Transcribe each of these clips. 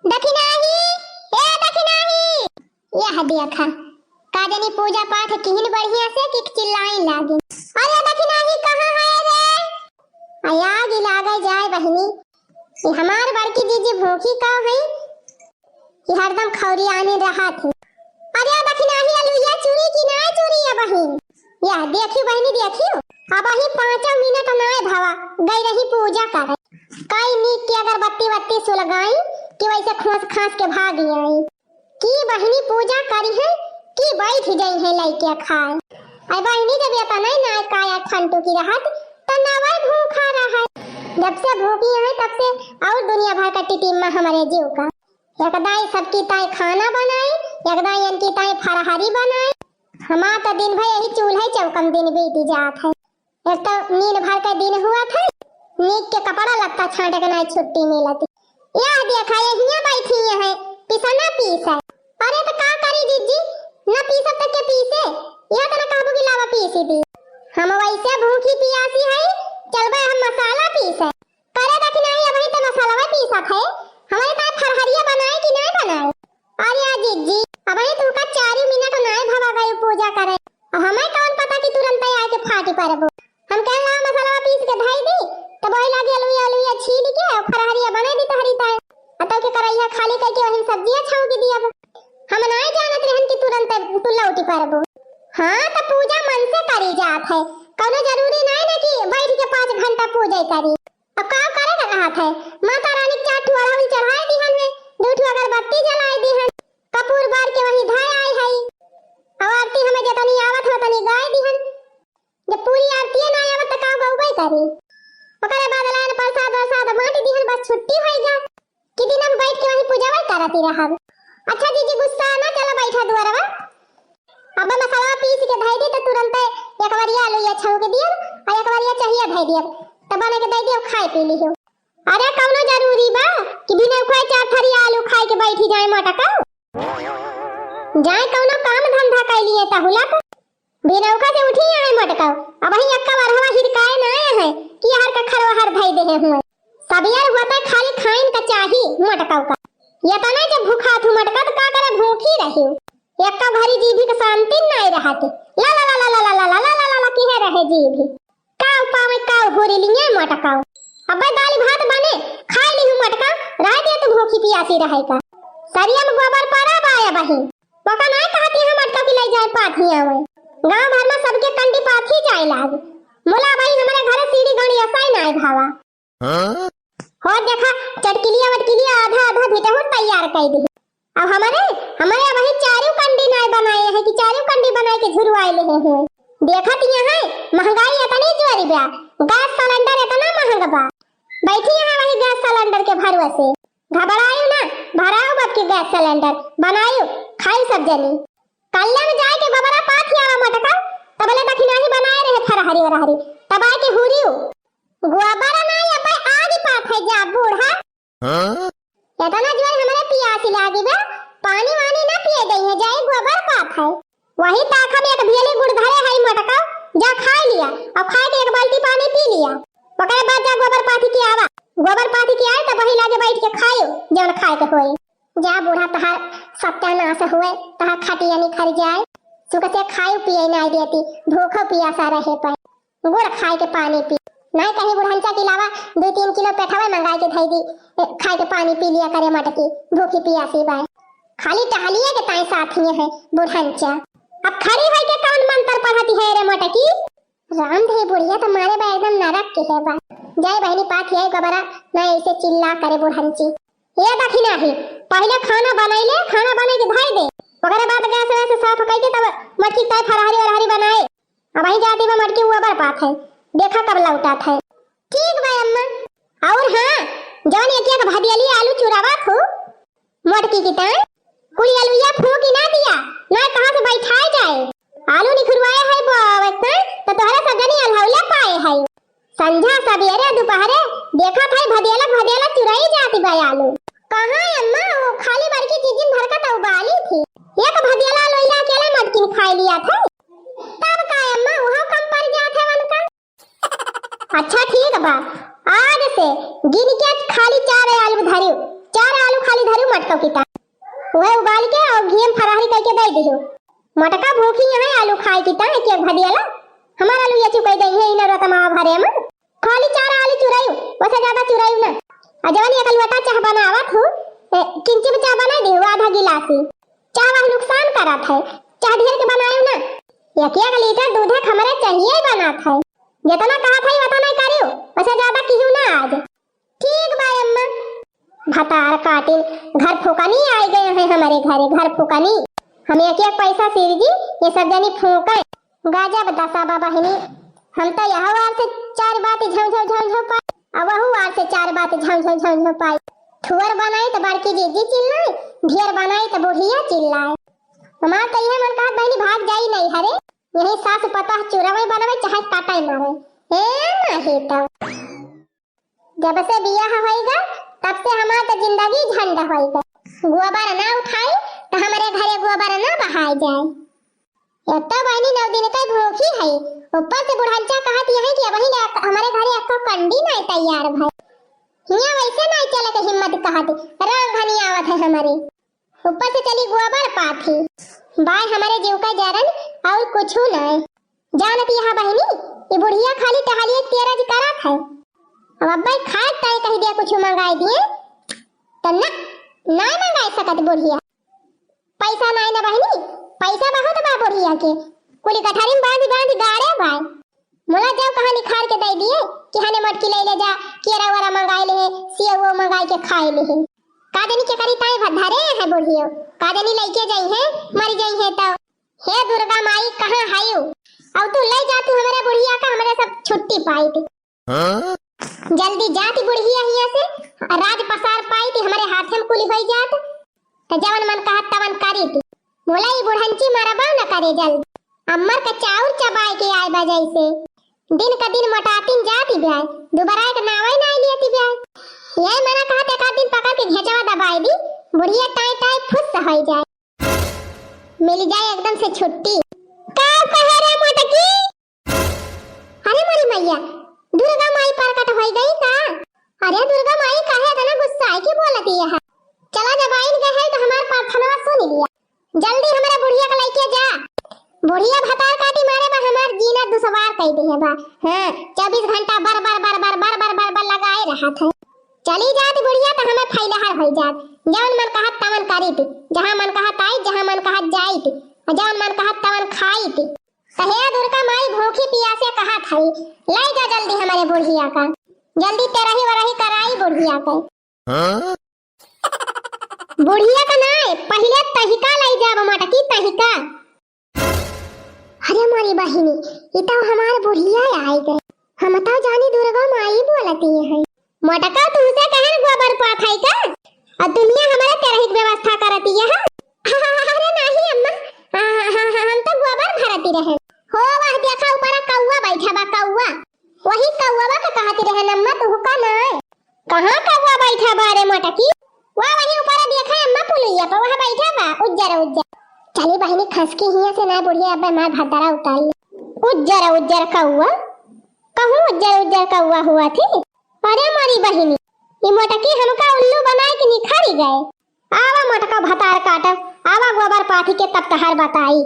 दखिनाही ए दखिनाही यह देखा काजनी पूजा पाठ किहिन बढ़िया से कि चिल्लाई लागे। अरे दखिनाही कहां है रे? आयाग लागे जाए बहिनी ये हमार बड़की दीदी भूखी का है कि हरदम खौरी आने रहा थे। अरे दखिनाही अलुया चूरी की ना चूरी है बहिन यह देखियो बहिनी देखियो अब ही 5 मिनट नाय भावा गई रही पूजा करे कई नीक के अगरबत्ती बत्ती सुलगाई कि वैसे खोस खास के भाग आई की बहिनी पूजा करी है कि बैठ गई है लइके खाए। आई बहिनी जब ये नहीं ना काया ठंटू की रहत त नवा भूखा रहा जब से भूखी है तब से और दुनिया भर का टिटिम्मा हमारे जीव का एकदाई सबकी ताई खाना बनाई एकदाई इनकी ताई फरहारी बनाई हमार तो दिन भर यही चूल्हे चौकम दिन बीती जात है। एक तो नींद भर का दिन हुआ था नीक के कपड़ा लगता छांटे के ना छुट्टी मिलती यह देखा यहीं बैठी है पिसना पीस है। अरे तो का करी जीजी न पीस तक के पीसे यह तो न काबू की लावा पीसी दी हम वैसे भूखी पियासी है चलबे हम मसाला पीसे करे दखी नहीं अभी तो मसाला पीसा है हमारे पास फरहरिया बनाए कि नहीं बनाए। अरे जीजी अभी तू का 4 मिनट नहीं भवा गई पूजा करे हमें कौन पता कि तुरंत आके फाटी परबो हम कह ला मसाला पीस के धाई दी तब वही लगे अलुया छील के और फरहरिया बना दी तहरी ताए अतः के करैया खाली करके वही सब्जियां छाऊ के दिया हम नहीं जानत रहन कि तुरंत तू लौटी परबो। हां तो पूजा मन से करी जात है कोनो जरूरी नहीं ना कि बैठ के 5 घंटा पूजा करी अब का करे का कहत है माता रानी के 4 अड़हुल चढ़ाई दीहन में 2 अगरबत्ती जलाई दीहन कपूर बार के वही धाय आई है और आरती हमें जतनी आवत हो तनी गाय दीहन जब पूरी आरती ना आवत त का गौबई करी ओकरे बाद लान प्रसाद बांट दीहन बस छुट्टी होई जा कि दिन हम बैठ के वही पूजा वही करती रहब। अच्छा जीजी गुस्सा ना चला बैठा दुआरवा अब मसाला पीस के धाई दे त तुरंत एक बारिया आलू छौ के दियब और एक बारिया चाहिए धाई दियब त बना के दे दियब खाए पी लियो। अरे कौनो जरूरी बा कि बिना खाए 4 थरी आलू खाए के बैठी जाए मटका जाए कौनो काम धंधा कर लिए त हुला बिना उका से उठी आए मटका अब ही अक्का बारहवा हिरकाए ना आए है कि हर का खरवा हर भाई दे हुए सब यार होता खाली खाइन का चाही मटका का ये तो नहीं जब भूखा थू मटका तो का करे भूखी रही एक का भरी जीभी के शांति नहीं रहती ला ला ला ला ला ला ला ला ला ला ला की है रहे जीभी का पावे का होरी लिए मटका अब दाल भात बने खाई ली मटका रह दे तो भूखी पियासी रहे का सरिया में गोबर पड़ा बाया बही पका नहीं कहती हम मटका की ले जाए पाथिया में गांव भर में सबके कंडी पाथी जाए लाग मोला भाई हमारे घर सीढ़ी गणी असाई नहीं भावा हो देखा चटकिलिया वटकिलिया आधा आधा भेटा हो तैयार कर दी अब हमारे वही 4 कंडी नहीं बनाए हैं कि 4 कंडी बना के झुरवाए ले हैं देखत यहां महंगाई इतनी जोरी बा गैस सिलेंडर इतना महंगा बा बैठी यहां वही गैस सिलेंडर के भरोसे घबरायो ना भराओ बाप के गैस सिलेंडर बनायो खाई सब जनी कल्ले में जाए के गोबरा पाथी आवा मटका तबले दखिनाही बनाए रहे फरहरी वरहरी तब आए के हुरियो गोबरा ना अब आगे पाथ है जा बूढ़ा इतना जोर हमारे पियासी लागी बा पानी वानी ना पिए गई है जाए गोबर पाथ है वही ताखा में एक भेली गुड़ धरे है मटका जा खा लिया और खा के एक बाल्टी पानी पी लिया ओकरे बाद जा गोबर पाथी के आवा गोबर पाथी के आए तब वही लागे बैठ के खायो जौन खाए के होई जा बूढ़ा तहार सत्यानाश हुए तहार खटिया निखर जाए सुख से खायो पिए नहीं देती भूखो पियासा रहे पर गुड़ खाए के पानी पी नहीं कहीं बुढ़ांचा के अलावा 2-3 किलो पेठावा मंगाई के धई दी खाए के पानी पी लिया करे मटकी भूखी पियासी बाय खाली टहलिए के ताई साथियां है बुढ़ांचा अब खड़ी है के कौन मंत्र पढ़ती है रे मटकी राम दे बुढ़िया तो मारे बा एकदम नरक के है बा जय बहनी पाथी है गबरा ना ऐसे चिल्ला करे बुढ़ांची ये देखी नहीं पहले खाना बनाइले खाना बना के धाई दे ओकरे बाद गैस वैसे साफ कर के तब मटकी तय फरहरी वरहरी बनाए अब वही जाती वो मटकी ऊपर बात है देखा कब लौटा था ठीक भाई अम्मा और हां जौन एक एक भदियली आलू चुरावा खो मटकी की ता कुली आलूया फूकी ना दिया ना कहां से बैठाए जाए आलू निखुरवाए है बावत तो तोहरा सजनी अलहौला पाए है संझा सवेरे दोपहरे देखा था भदियला चुराई जाती भाई आलू कहां अम्मा वो खाली बड़की चीज भर का तो उबाली थी एक भदियला लोइला अकेला मटकी खा लिया था तब का अम्मा वहां कम पड़ गया था उनका अच्छा ठीक बा आज से गिन के खाली 4 आलू धरियो 4 आलू खाली धरियो मटका की ता वह उबाल के और घी में फरारी करके दे दियो। मटका भूखी है आलू खाए की ता के भदियाला हमारा आलू ये चुकाई दई है इन रतमा भरे में खाली 4 आलू चुराई वैसे ज्यादा चुराई ना आ जवानी एक लोटा चाह बनावत हूं किंची में चाह बना दी आधा गिलासी चाह वह नुकसान करत है चाह ढेर के बनायो ना 1 लीटर दूध हमारे चाहिए बनात है जितना कहा था उतना करियो वैसे ज्यादा क्यों ना आज ठीक बा अम्मा भतार काटिल घर फूकानी आ गए हैं हमारे घरे घर फूकानी हमें एक पैसा सिर जी ये सब जनी फूका गाजा बतासा बाबा हिनी हम तो यह वार से 4 बात झम पाई अब वह वार से 4 बात झम पाई थुअर बनाई तो बड़की जीजी चिल्लाए ढेर बनाई तो बुढ़िया चिल्लाए हमार तो यह मन कहत बहनी भाग जाई नहीं हरे यही सास पता चुरावे बनावे चाहे काटाई मारे ए नहीं तो जब से बियाह होएगा तब से हमार तो जिंदगी झंड होएगा गोबर ना उठाई तो हमारे घरे गोबर ना बहाई जाए एक तो बहनी 9 दिन का भूखी है ऊपर से बुढ़ांचा कहत यह कि वही हमारे घरे एक कंडी नहीं तैयार भाई हिया वैसे नहीं चले के हिम्मत कहत रंग घनी आवत है हमारे ऊपर से चली गोबर पाथी बाय हमारे जीव का जरन और कुछ नहीं जानत यह बहनी ये बुढ़िया खाली टहलिए तेरा जी करत है अब अब्बा खाए तय कह दिया कुछ मंगाई दिए तो ना नहीं मंगाई सकत बुढ़िया पैसा नहीं ना बहनी पैसा बहुत बा बुढ़िया के कुली कठारी में बांध गाड़े भाई मोला जब कहां निखार के दे दिए कि हने मटकी ले जा केरा वरा मंगाई ले सेव वो मंगाई के खाए ले कादनी के करी ताई भधारे है बुढ़ियो कादनी लेके जाई है मर जाई है तो हे दुर्गा माई कहां हायो अब तू ले जा तू हमारे बुढ़िया का हमारे सब छुट्टी पाई थी जल्दी जाती बुढ़िया हिया से राज पसार पाई थी हमारे हाथ में कुली भई जात तो जवन मन कहत तवन करी थी मोला ई बुढ़ंची मरबा न करे जल्दी अम्मर का चाउर चबाई के आए बजाई से दिन का दिन मोटातीन जाती ब्याय दोबारा एक नावई ना लेती ब्याय यही मना कहत एक दिन पकड़ के घेचवा दबाई दी बुढ़िया टाई टाई फुस होई जाए मिल जाए एकदम से छुट्टी का कहे रे मोटकी अरे मोरी मैया दुर्गा माई प्रकट होई गई का अरे दुर्गा माई काहे इतना गुस्सा है की बोलती है चला जब आइन गए है तो हमार प्रार्थना सुन लिया जल्दी हमारा बुढ़िया का लेके जा बुढ़िया भतार काटी मारे बा हमार जीना दुसवार कह दी है बा हां 24 घंटा बर लगाए रहा था चली जात बुढ़िया तो हमें फैलहर हो जात जवन मन कहत तवन करी थी जहां मन कहत आई जहां मन कहत जाई थी जवन मन कहत तवन खाई थी कहे दुर्गा माई भूखी प्यासे कहत हई ले जा जल्दी हमारे बुढ़िया का जल्दी तेरही वरही कराई बुढ़िया का बुढ़िया का नहीं पहले तहिका ले जाब मटकी तहिका अरे मारी बहिनी ये तो हमारे बुढ़िया आई गए हम तो जानी दुर्गा माई बोलती है मटका तुमसे कहन गोबर पात है का और दुनिया हमारे तेरही व्यवस्था करती है अरे नहीं अम्मा हम तो गोबर भरती रहे हो वह देखा ऊपर कौवा बैठा बा कौवा वही कौवा का कहती रहे अम्मा तू का नहीं कहां कौवा बैठा बा रे मटकी वही ऊपर देखा अम्मा पुलिया पर वह बैठा बा उज्जर चली बहनी खस के हिया से ना बुढ़िया अब मार भदरा उतार ले उज्जर कौवा कहूं उज्जर कौवा हुआ थी अरे मारी बहनी ये मटकी हमका उल्लू बनाए के निखारी गए आवा मटका भतार काटब आवा गोबर पाथी के तब तहर बताई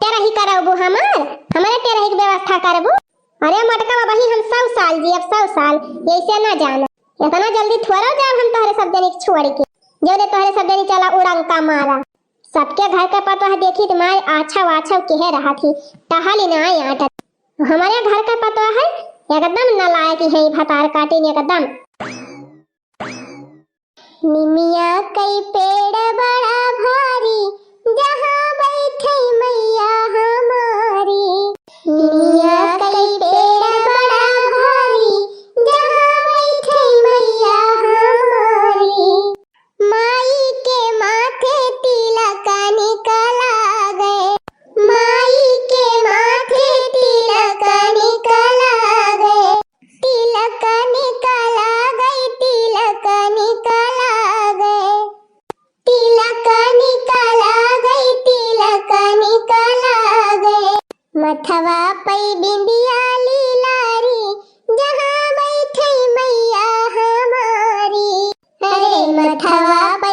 तेरा ही करबो हमारे तेरा ही व्यवस्था करबो अरे मटका बही हम 100 साल जी अब 100 साल ऐसे ना जाना इतना जल्दी थोड़ा जाब हम तोहरे सब जने छोड़ के जो ने तोहरे सब जने चला उड़ंका मारा सबके घर का पता है देखी तुम्हारे आछा कह रहा थी टहली ना आटा हमारे घर का पता है एकदम नालायक है भतार काटे ने एकदम निमिया कई पेड़ बड़ा भारी जहाँ बैठे मैया हमारी निमिया कई पेड़ बड़ा भारी जहाँ बैठे मैया हमारी माई के माथे तिलक निकला गए माई के माथे तिलक निकला गए तिलक निकला गए तिलक निकला गए तिलक निकला गए तिलक निकला गए मथवा पे बिंदिया लीलारी जहाँ बैठे मैया हमारी अरे मथवा पे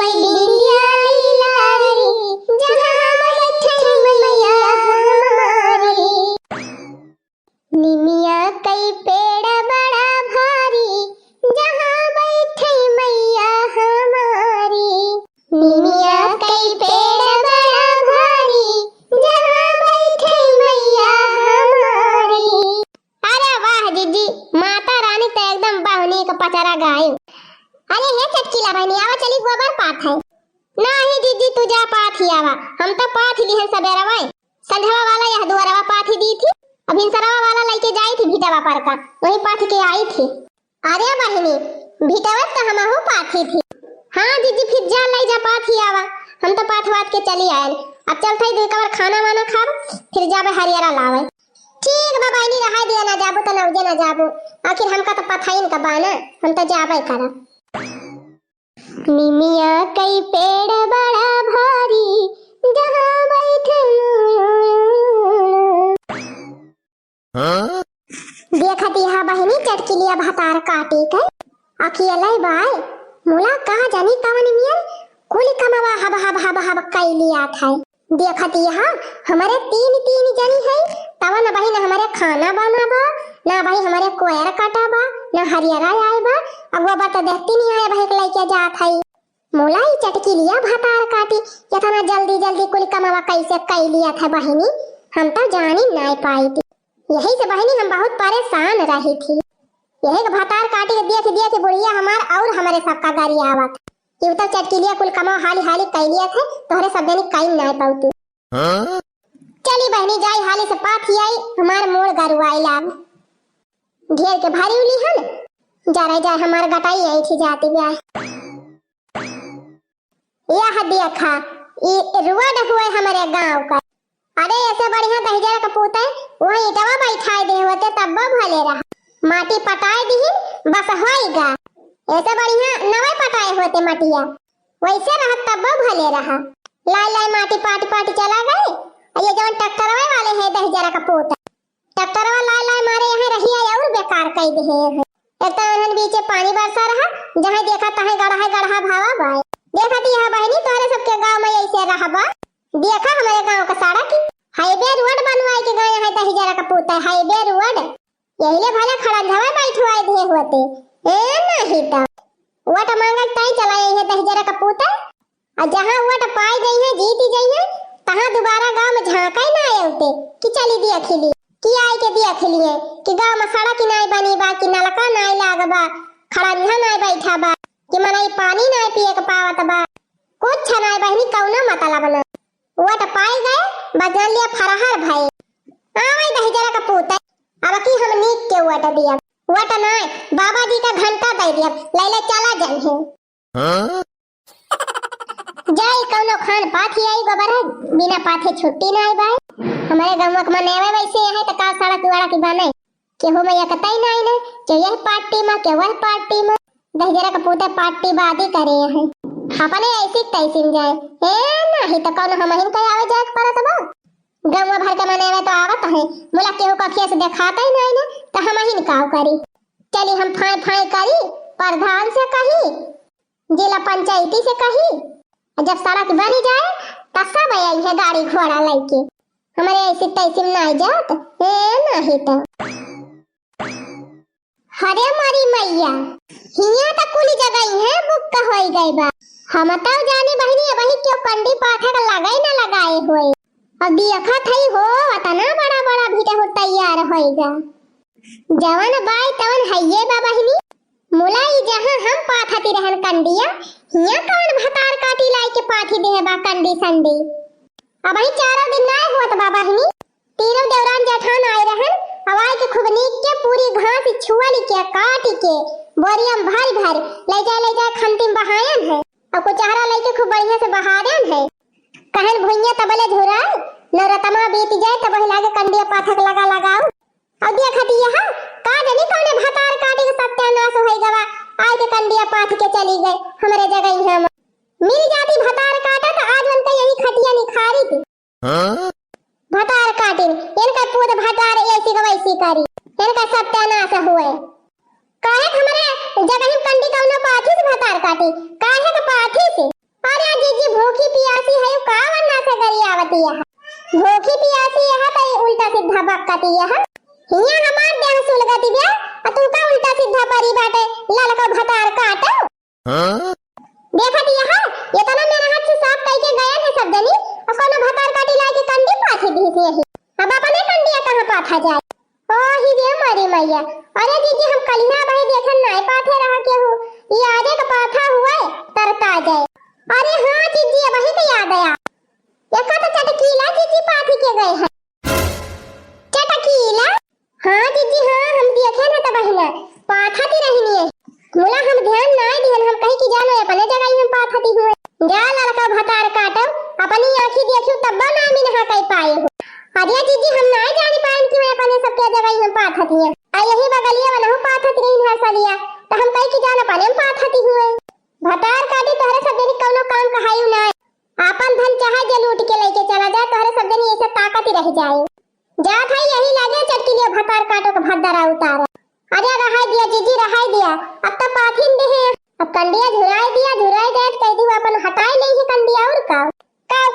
चली गोबर पाथ है। नहीं दीदी तू जा पाथ ही आवा, हम तो पाथ लिहन सबेरवा संझवा वाला यह दुआरवा पाथ दी थी, अब इंसरवा वाला लेके जाई थी भीटवा पर का, वही पाथ के आई थी। अरे बहिनी भीटवत तो हमहु पाथी थी। हाँ दीदी फिर जा ले जा पाथ ही आवा, हम तो पाथ वाथ के चली आयल। अब चलते दो कवर खाना वाना खाब फिर जाबे हरियारा लावे। ठीक बा बहिनी रहा दिया ना जाबो तो नौजे ना जाबो, आखिर हमका तो पता ही न बाना, हम तो जाबे करब। निमिया कई पेड़ बड़ा भारी जहाँ बैठे देखती हा बहिनी चटकी लिया भतार काटी के अकेले बाय मोला कहा जानी कवन मिया कुल कमावा हब हब हब हब कई लिया था। देखती हा हमारे तीन तीन जनी है तब न बहिन हमारे खाना बनाबा ना भाई हमारे कोयर काटाबा ना हरियरा आएबा, अब वो बात देखती नहीं है भाई लेके जात है। मोला ही चटकी लिया भतार काटी इतना जल्दी जल्दी कुल कमावा कैसे कई लिया था बहिनी, हम तो जानी नहीं पाई थी। यही से बहिनी हम बहुत परेशान रही थी। यही भतार काटी देख देख बुढ़िया हमार और हमारे सबका गाड़ी आवत कि तो चटकी लिया कुल कमावा हाली हाली कई लिया थे, तोहरे सब देनी कई नहीं पाऊती। चली बहनी जाई हाली से पाथ आई हमार मोड़ गरुआई लाग घेर के भारी उली है न जा रहे जाए हमार गटाई आई थी जाती ब्याह। यह देखा ये रुआड हुए हमारे गांव का, अरे ऐसे बढ़िया दहिजरा का पूत है वही इटवा बैठाए दे होते तब भले रहा, माटी पटाए दी बस होएगा। ऐसे बढ़िया नवे पटाए होते मटिया वैसे रहा तब भले रहा। लाई लाई माटी पाटी पाटी चला गए। ये जो ट्रैक्टरवे वाले है दहिजरा का पूत ट्रैक्टरवा लाई लाई मारे यहाँ रही है और बेकार कई दे है। एक तो उन्होंने बीचे पानी बरसा रहा जहाँ देखा तहाँ गढ़ा भावा बाय। देखा थी यहाँ बहनी तोहरे सबके गांव में ऐसे रहा बा, देखा हमारे गांव का सड़क हाईवे रोड बनवाए के गए हैं दहिजरा का पूत हाईवे रोड, यही ले भले खड़ा धवा बैठवाए दे होते ए नहीं तो वट मांगल तई चलाए है दहिजरा का पूत और जहां वट पाई गई है जीती गई है तहां दोबारा गांव में झांका ना आते कि चली दिया खिली कि आई के दिया खिली है कि गांव में सड़क नहीं बनी बा कि नलका नहीं लागबा खड़ा यहाँ नहीं बैठा बा कि मनाई पानी नहीं पिए के पावत बा कुछ नहीं बहनी कौनो मतलब ना वट पाई गए बजन लिया फरहर भाई आवे दहिजरा का पूत अब की हम नीक के वट दिया वट नहीं बाबा जी का घंटा दे दिया ले ले चला जाई है जाई कौनो खान पाथी आई गोबर है बिना पाथे छुट्टी ना आई भाई हमारे गांव में मनेवे वैसे है तो का सड़क वाला की बने के हो मैं कतई नहीं ने के यह पार्टी में के वह पार्टी में दहिजरा का पूत पार्टी बादी करे हैं अपने ऐसी तैसी जाए ए नहीं तो कौन हम हिन कई आवे जाए परत बा गांव भर के मनेवे तो आवत है मोला केहू का फेस दिखाता ही नहीं ना तो हम हिन काव करी। चली हम फाई फाई करी प्रधान से कही जिला पंचायती से कही जब सड़क बनी जाए तब सब आई है गाड़ी घोड़ा लेके हमारे ऐसी तैसी नहीं जात ए नहीं तो हरे मारी मैया हिया तो कुली जगह है बुक का होई गई बा हम तो जाने बहनी वही क्यों कंडी पाठा का लगाई ना लगाए हुए अब देखा थई हो इतना बड़ा बड़ा भीटा हो तैयार होएगा जवन बाई तवन हइये बा बहनी मुलाई जहां हम पाथती रहन कंडिया हिया कौन भतार काटी लाई के पाथी दे बा कंडी संडी अब ही चारों दिन ना होत बा बहनी तीनों देवरान जेठान आए रहन हवाई के खूब नीक के पूरी घास छुआली के काट के बोरियम भर ले जा खंती में बहायन है और को चारा लेके खूब बढ़िया से बहारन है कहन भुइया तबले झुरा नौरतमा बीत जाए तब ही लागे कंडिया पाथक लगा लगाओ और देखती यहां का जानी कौन भतार काटी के सत्यानाश होई गवा आज के कंडिया पाथ के चली गए हमरे जगह यहां मिल जाती भतार काटा तो आज बनता यही खटिया निखारी थी भतार काटी इनका पूत भतार ऐसी गवैसी करी इनका सत्यानाश हुए काहे हमारे जगह हम कंडी कौनो पाथी से भतार काटी काहे के पाथी से अरे जीजी भूखी पियासी है का वन्ना से गरी आवती है भूखी पियासी है तो उल्टा सीधा बकती है हिया हमार देह सुलगती बे तू का उल्टा सीधा परी बाटे ललका भतार काटो देखती है ये तो ना मेरा हाथ से साफ कई के गया है सब जनी और कोनो भतार काटी लाई के कंडी पाथी दी थी यही अब अपने कंडिया कहां पाथा जाए ओ ही रे मारी मैया अरे दीदी हम कलिना भाई देखन नहीं पाथे रहा के हो ये आजे का पाथा हुआ तर बता जाए। अरे हाँ जीजी वही तो याद आया, देखा तो चटकीला जीजी पाथी के गए हैं। चटकीला हाँ जीजी हाँ हम देखे ना तब बहिना पाथाती रहनी है। मोला हम ध्यान नहीं दिहन, हम कहीं की जानो अपने जगह ही हम पाथाती हुए। जा लड़का भतार काटब अपनी आंखी देखियो तब ना मी नहा कई पाए हो। अरे जीजी हम नहीं जाने पाएं कि मैं अपने सबके जगह ही हम पाथाती है। आ यही बगलिया वाला पाथाती रही हर सालिया तो हम कहीं की जाना पाने हम पाथाती हुए। भतार काटे तोहरे सब देरी कौनो काम कहायु ना, आपन धन चाहे जे लूट के लेके चला जाए तोहरे सब देरी ऐसे ताकत ही रह जाए। जा भाई यही लगे चटकीले भतार काटो के भद्दरा उतार। अरे रहाई दिया जीजी रहाई दिया, अब तो पाथिन दे है, अब कंडिया झुराई दे कह दी अपन हटाई नहीं है कंडिया और का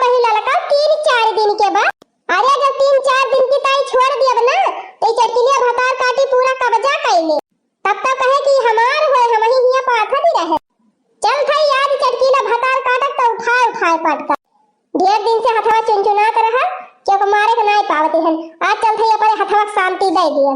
कहीं ललका 3-4 दिन के बाद। अरे जब 3-4 दिन की ताई छोड़ दिया ना तो चटकीले भतार काटी पूरा कब्जा कैले तब तो कहे कि हमार होए हम ही हिया पाथत ही रहे। चल भाई आज चटकीला भतार काटक तो उठाए पटका ढेर दिन से हथवा चुनचुनात रहा क्यों मारे के नहीं पावती हन। आज चल भाई अपने हथवा शांति दे दिया।